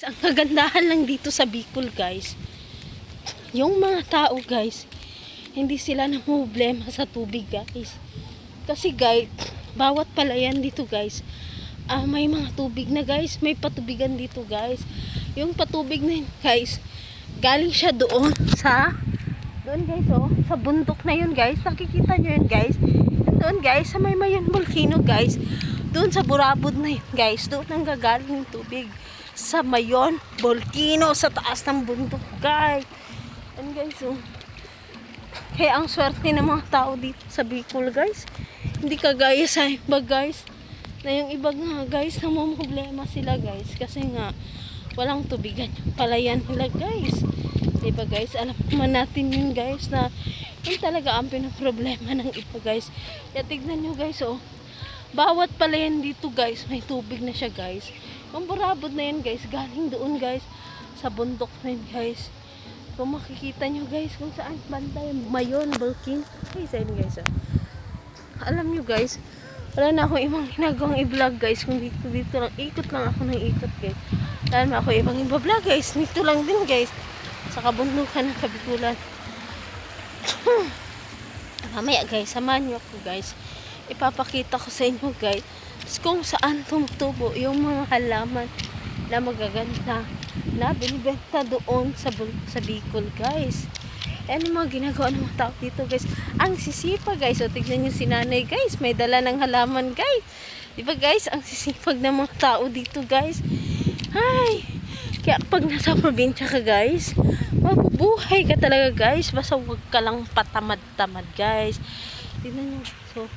Ang kagandahan lang dito sa Bicol, guys, yung mga tao, guys, hindi sila namumblema sa tubig, guys. Kasi, guys, bawat palayan dito, guys, may mga tubig na, guys. May patubigan dito, guys. Yung patubig na yun, guys, galing siya doon, guys, oh, sa bundok na yun, guys. Nakikita nyo yun, guys. Doon, guys, sa Maymayon Volcano, guys. Doon sa Burabod na yun, guys. Doon ang gagaling yung tubig. Sa Mayon Volcano, sa taas ng bundok, guys. And guys, oh, kaya ang swerte ng mga tao dito sa Bicol, guys. Hindi kagaya sa iba, guys, na yung iba nga, guys, namumblema sila, guys, kasi nga walang tubigan yung palayan nila, guys. Diba, guys? Alam naman natin yun, guys, na yun talaga ang pinaproblema ng iba, guys. Kaya tignan nyo, guys, oh, bawat palayan dito, guys, may tubig na siya, guys. Yung Burabod na yun, guys, galing doon, guys, sa bundok na yun, guys. Kung makikita nyo, guys, kung saan banda yung Mayon Volcano. Guys, ayun, guys, oh. Alam nyo, guys, wala na akong ibang ginagawang i-vlog, guys, kung dito lang, ikot lang ako ng ikot, guys. Wala na ako ibang i-vlog, guys, dito lang din, guys, sa kabundukan ng Kabikulan. Mamaya, guys, samahan nyo ako, guys. Ipapakita ko sa inyo, guys, kung saan tumutubo yung mga halaman na magaganda na binibenta doon sa Bicol, guys. Ayan yung mga ginagawa ng mga tao dito, guys. Ang sisipag, guys. O, tignan nyo si nanay, guys. May dala ng halaman, guys. Diba, guys? Ang sisipag ng mga tao dito, guys. Ay! Kaya pag nasa probinsya ka, guys, mabubuhay ka talaga, guys. Basta huwag ka lang patamad-tamad, guys. Tignan nyo. So,